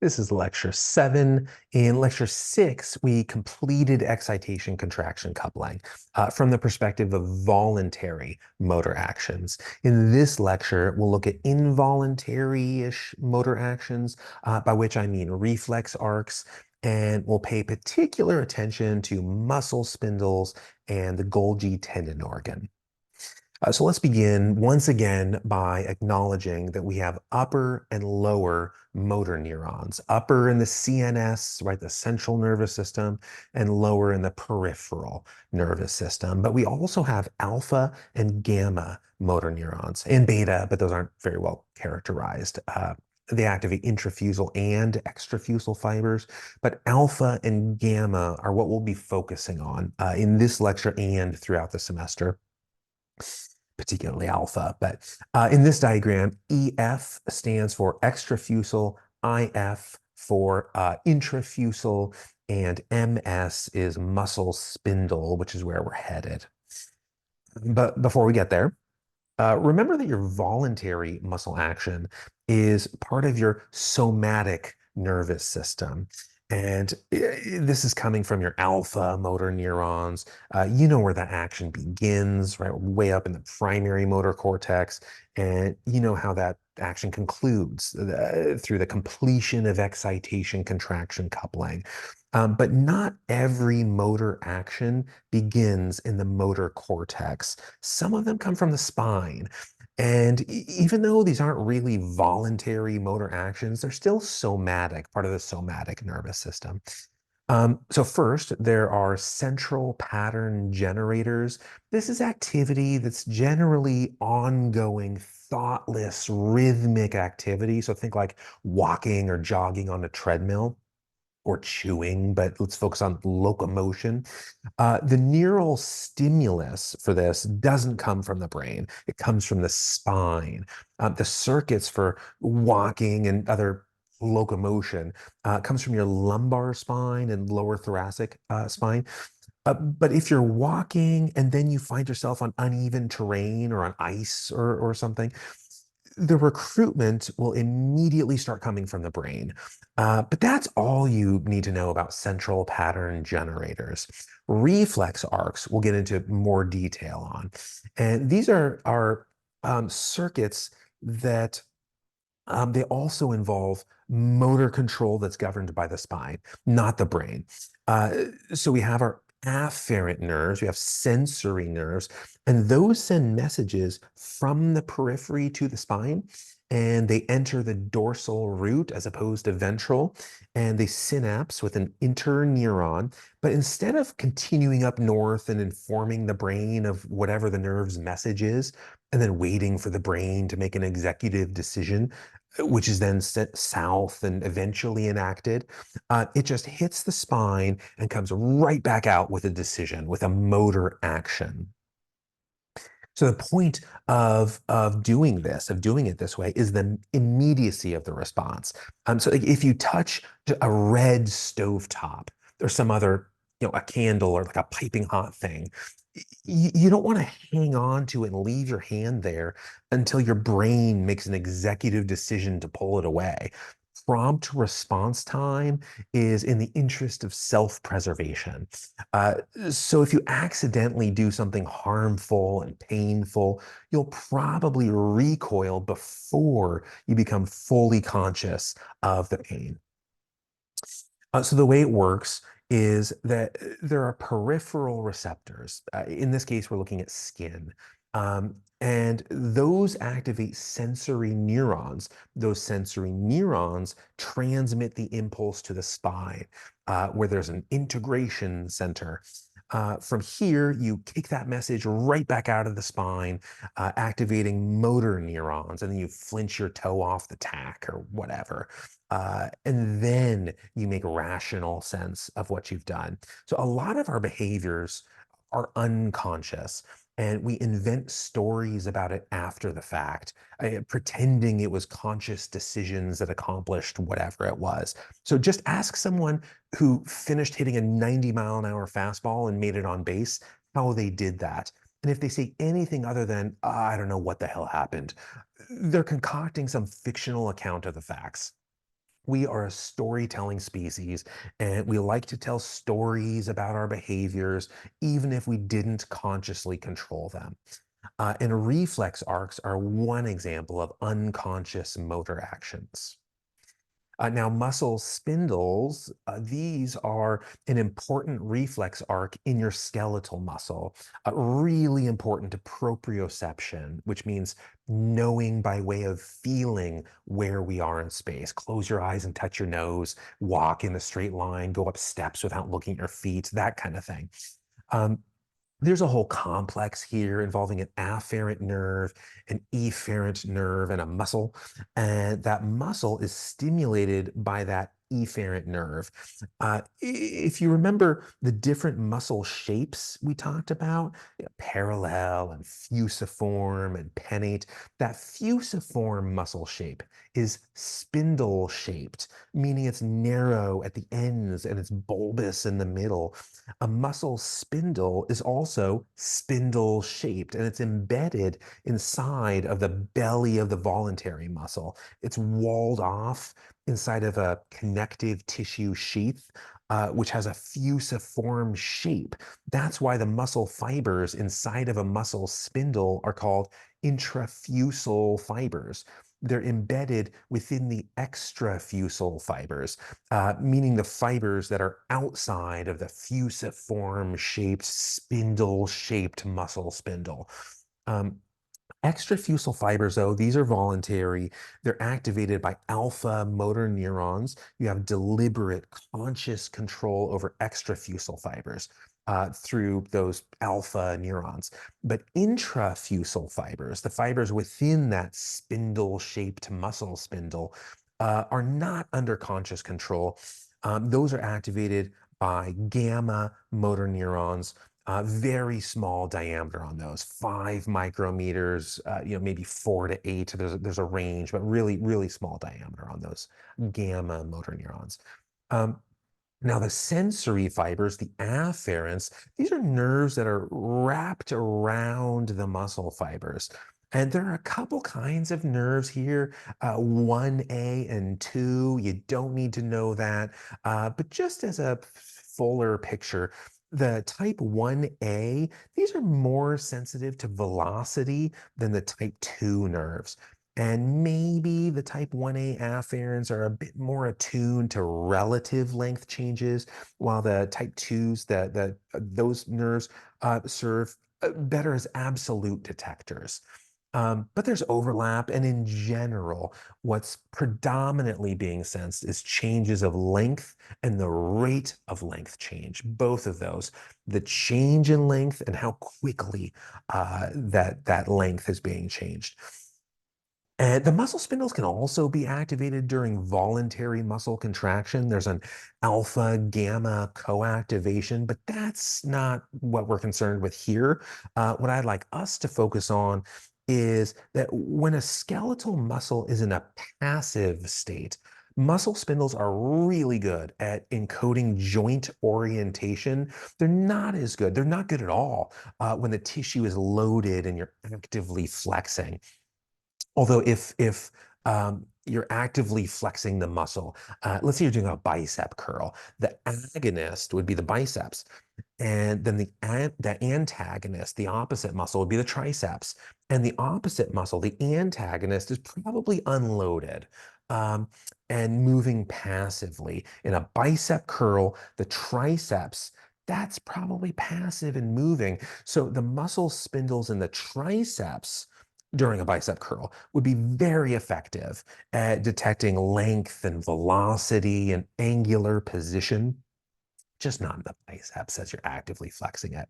This is lecture 7. In lecture 6, we completed excitation contraction coupling from the perspective of voluntary motor actions. In this lecture, we'll look at involuntary-ish motor actions, by which I mean reflex arcs, and we'll pay particular attention to muscle spindles and the Golgi tendon organ. So let's begin once again by acknowledging that we have upper and lower motor neurons, upper in the CNS, right, the central nervous system, and lower in the peripheral nervous system. But we also have alpha and gamma motor neurons and beta, but those aren't very well characterized. They activate intrafusal and extrafusal fibers, but alpha and gamma are what we'll be focusing on in this lecture and throughout the semester, particularly alpha. But in this diagram, EF stands for extrafusal, IF for intrafusal, and MS is muscle spindle, which is where we're headed. But before we get there, remember that your voluntary muscle action is part of your somatic nervous system. And this is coming from your alpha motor neurons. You know where that action begins, right? Way up in the primary motor cortex. And you know how that action concludes through the completion of excitation contraction coupling. But not every motor action begins in the motor cortex. Some of them come from the spine. And even though these aren't really voluntary motor actions, they're still somatic, part of the somatic nervous system. So first, there are central pattern generators. This is activity that's generally ongoing, thoughtless, rhythmic activity. So think like walking or jogging on a treadmill or chewing, but let's focus on locomotion. The neural stimulus for this doesn't come from the brain. It comes from the spine. The circuits for walking and other locomotion comes from your lumbar spine and lower thoracic spine. But if you're walking and then you find yourself on uneven terrain or on ice or something, the recruitment will immediately start coming from the brain. But that's all you need to know about central pattern generators. Reflex arcs we'll get into more detail on. And these are circuits that they also involve motor control that's governed by the spine, not the brain. So we have our afferent nerves, we have sensory nerves, and those send messages from the periphery to the spine, and they enter the dorsal root as opposed to ventral, and they synapse with an interneuron. But instead of continuing up north and informing the brain of whatever the nerve's message is, and then waiting for the brain to make an executive decision, which is then sent south and eventually enacted. It just hits the spine and comes right back out with a decision, with a motor action. So the point of doing this, of doing it this way, is the immediacy of the response. So like if you touch a red stovetop or some other, a candle or like a piping hot thing, you don't want to hang on to it and leave your hand there until your brain makes an executive decision to pull it away. Prompt response time is in the interest of self-preservation. Uh, so if you accidentally do something harmful and painful, you'll probably recoil before you become fully conscious of the pain. So the way it works is that there are peripheral receptors. In this case, we're looking at skin. And those activate sensory neurons. Those sensory neurons transmit the impulse to the spine, where there's an integration center. From here, you kick that message right back out of the spine, activating motor neurons, and then you flinch your toe off the tack or whatever. And then you make rational sense of what you've done. So a lot of our behaviors are unconscious, and we invent stories about it after the fact, pretending it was conscious decisions that accomplished whatever it was. So just ask someone who finished hitting a 90-mile-an-hour fastball and made it on base how they did that. And if they say anything other than, I don't know what the hell happened, they're concocting some fictional account of the facts. We are a storytelling species, and we like to tell stories about our behaviors, even if we didn't consciously control them. And reflex arcs are one example of unconscious motor actions. Now, muscle spindles, these are an important reflex arc in your skeletal muscle, really important to proprioception, which means knowing by way of feeling where we are in space. Close your eyes and touch your nose, walk in a straight line, go up steps without looking at your feet, that kind of thing. Um, there's a whole complex here involving an afferent nerve, an efferent nerve, and a muscle. And that muscle is stimulated by that efferent nerve. If you remember the different muscle shapes we talked about, parallel and fusiform and pennate, that fusiform muscle shape is spindle shaped, meaning it's narrow at the ends and it's bulbous in the middle. A muscle spindle is also spindle shaped and it's embedded inside of the belly of the voluntary muscle. It's walled off inside of a connective tissue sheath, which has a fusiform shape. That's why the muscle fibers inside of a muscle spindle are called intrafusal fibers. They're embedded within the extrafusal fibers, meaning the fibers that are outside of the fusiform shaped, spindle shaped muscle spindle. Um, Extrafusal fibers, though, these are voluntary. They're activated by alpha motor neurons. You have deliberate, conscious control over extrafusal fibers through those alpha neurons. But intrafusal fibers, the fibers within that spindle-shaped muscle spindle, are not under conscious control. Those are activated by gamma motor neurons, very small diameter on those, 5 micrometers, maybe 4 to 8. There's a range, but really, really small diameter on those gamma motor neurons. Um, Now, the sensory fibers, the afferents, these are nerves that are wrapped around the muscle fibers. And there are a couple kinds of nerves here, 1A and 2. You don't need to know that. But just as a fuller picture, the type 1A, these are more sensitive to velocity than the type 2 nerves. And maybe the type 1A afferents are a bit more attuned to relative length changes, while the type 2s, those nerves serve better as absolute detectors. But there's overlap, and in general, what's predominantly being sensed is changes of length and the rate of length change. Both of those, the change in length and how quickly that length is being changed. And the muscle spindles can also be activated during voluntary muscle contraction. There's an alpha gamma coactivation, but that's not what we're concerned with here. What I'd like us to focus on is that when a skeletal muscle is in a passive state, muscle spindles are really good at encoding joint orientation. They're not as good, they're not good at all when the tissue is loaded and you're actively flexing. Although if you're actively flexing the muscle, let's say you're doing a bicep curl, the agonist would be the biceps, and then the antagonist, the opposite muscle, would be the triceps, and the opposite muscle, the antagonist, is probably unloaded. Um, and moving passively. In a bicep curl, the triceps, that's probably passive and moving. So the muscle spindles in the triceps during a bicep curl would be very effective at detecting length and velocity and angular position, just not in the biceps as you're actively flexing it.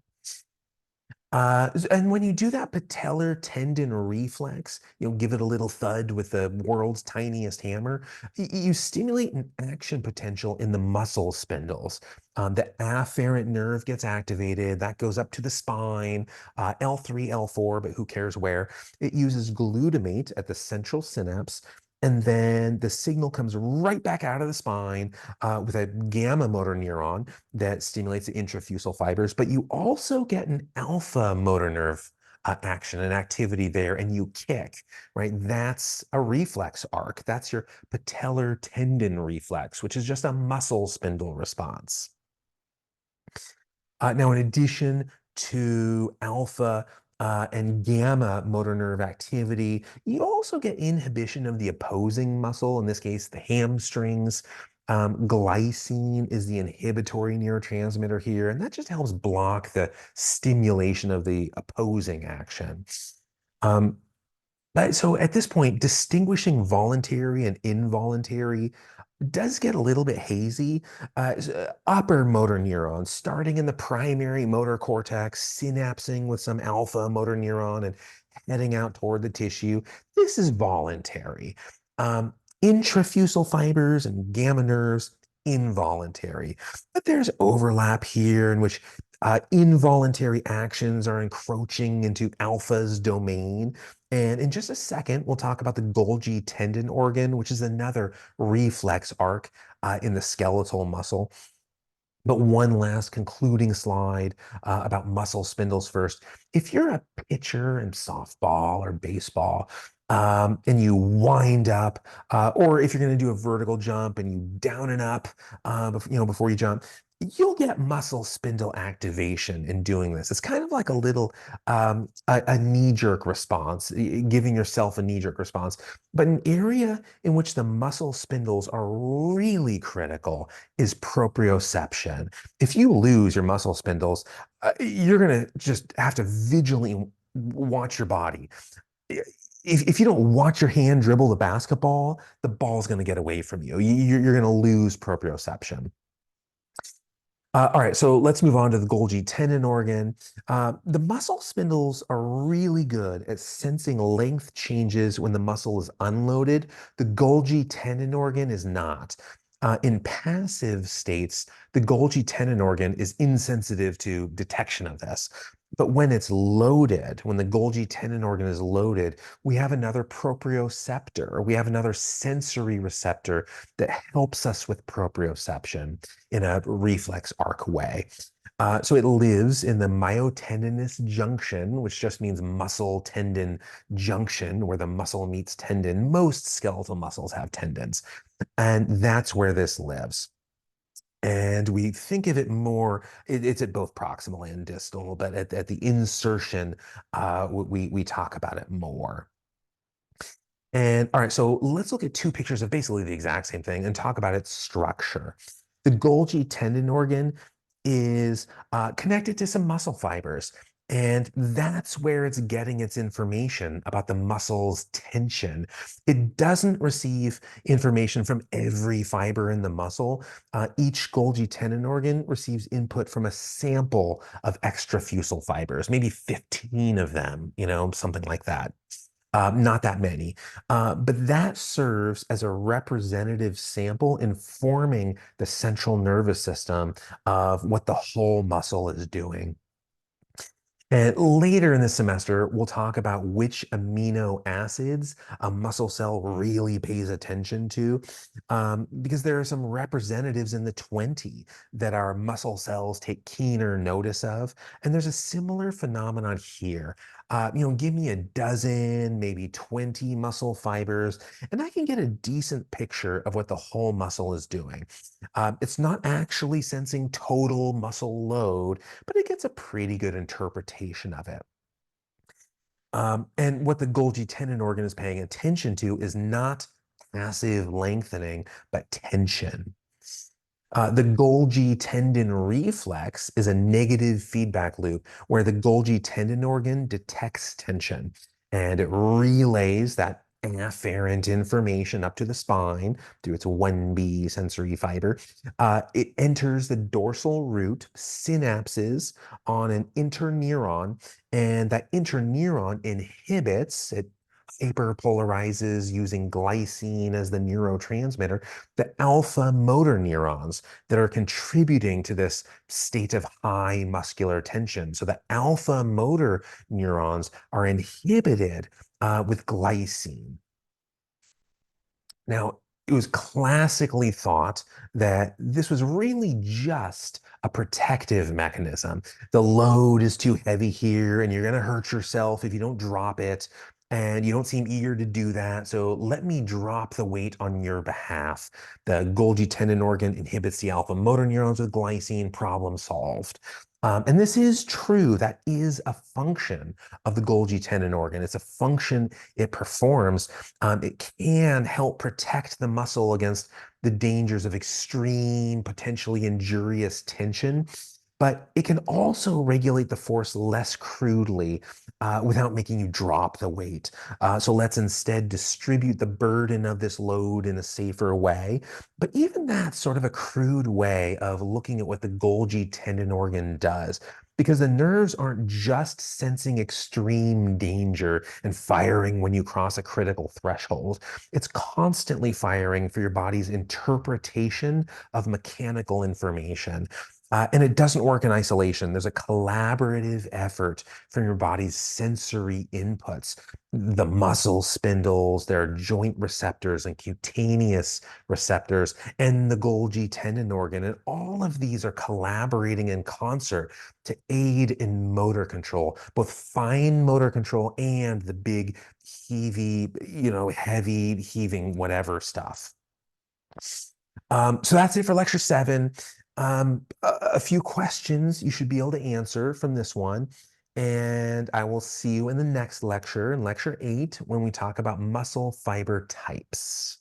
And when you do that patellar tendon reflex, give it a little thud with the world's tiniest hammer, you stimulate an action potential in the muscle spindles. The afferent nerve gets activated. That goes up to the spine, L3, L4, but who cares where. It uses glutamate at the central synapse. And then the signal comes right back out of the spine with a gamma motor neuron that stimulates the intrafusal fibers, but you also get an alpha motor nerve action and activity there, and you kick, right? That's a reflex arc. That's your patellar tendon reflex, which is just a muscle spindle response. Now, in addition to alpha and gamma motor nerve activity, you also get inhibition of the opposing muscle, in this case, the hamstrings. Glycine is the inhibitory neurotransmitter here, and that just helps block the stimulation of the opposing action. Um, but so at this point, distinguishing voluntary and involuntary does get a little bit hazy. Upper motor neurons, starting in the primary motor cortex, synapsing with some alpha motor neuron and heading out toward the tissue. This is voluntary. Um, Intrafusal fibers and gamma nerves, involuntary. But there's overlap here in which involuntary actions are encroaching into alpha's domain. And in just a second, we'll talk about the Golgi tendon organ, which is another reflex arc in the skeletal muscle. But one last concluding slide about muscle spindles first. If you're a pitcher in softball or baseball, and you wind up, or if you're going to do a vertical jump and you down and up, before you jump, you'll get muscle spindle activation in doing this. It's kind of like a little a knee-jerk response, giving yourself a knee-jerk response. But an area in which the muscle spindles are really critical is proprioception. If you lose your muscle spindles, you're going to just have to vigilantly watch your body. If you don't watch your hand dribble the basketball, the ball's going to get away from you. You're going to lose proprioception. All right, so let's move on to the Golgi tendon organ. The muscle spindles are really good at sensing length changes when the muscle is unloaded. The Golgi tendon organ is not. In passive states, the Golgi tendon organ is insensitive to detection of this. But when it's loaded, when the Golgi tendon organ is loaded, we have another proprioceptor. We have another sensory receptor that helps us with proprioception in a reflex arc way. So it lives in the myotendinous junction, which just means muscle tendon junction, where the muscle meets tendon. Most skeletal muscles have tendons, and that's where this lives. And we think of it more, it's at both proximal and distal, but at the insertion, we talk about it more. And all right, so let's look at two pictures of basically the exact same thing and talk about its structure. The Golgi tendon organ is connected to some muscle fibers, and that's where it's getting its information about the muscle's tension. It doesn't receive information from every fiber in the muscle. Each Golgi tendon organ receives input from a sample of extrafusal fibers, maybe 15 of them, something like that. Not that many, but that serves as a representative sample informing the central nervous system of what the whole muscle is doing. And later in the semester, we'll talk about which amino acids a muscle cell really pays attention to, because there are some representatives in the 20 that our muscle cells take keener notice of. And there's a similar phenomenon here. Give me a dozen, maybe 20 muscle fibers, and I can get a decent picture of what the whole muscle is doing. It's not actually sensing total muscle load, but it gets a pretty good interpretation of it. And what the Golgi tendon organ is paying attention to is not passive lengthening, but tension. The Golgi tendon reflex is a negative feedback loop where the Golgi tendon organ detects tension and it relays that afferent information up to the spine through its 1B sensory fiber. It enters the dorsal root synapses on an interneuron, and that interneuron inhibits, it hyperpolarizes using glycine as the neurotransmitter, the alpha motor neurons that are contributing to this state of high muscular tension. So the alpha motor neurons are inhibited with glycine. Now, It was classically thought that this was really just a protective mechanism. The load is too heavy here, and you're going to hurt yourself if you don't drop it. And you don't seem eager to do that. So let me drop the weight on your behalf. The Golgi tendon organ inhibits the alpha motor neurons with glycine, problem solved. And this is true. That is a function of the Golgi tendon organ. It's a function it performs. It can help protect the muscle against the dangers of extreme, potentially injurious tension, but it can also regulate the force less crudely without making you drop the weight. So let's instead distribute the burden of this load in a safer way. But even that's sort of a crude way of looking at what the Golgi tendon organ does. Because the nerves aren't just sensing extreme danger and firing when you cross a critical threshold. It's constantly firing for your body's interpretation of mechanical information. And it doesn't work in isolation. There's a collaborative effort from your body's sensory inputs. The muscle spindles, there are joint receptors and cutaneous receptors, and the Golgi tendon organ. And all of these are collaborating in concert to aid in motor control, both fine motor control and the big heavy, heavy heaving, whatever stuff. So that's it for lecture 7. A few questions you should be able to answer from this one. And I will see you in the next lecture, in lecture 8, when we talk about muscle fiber types.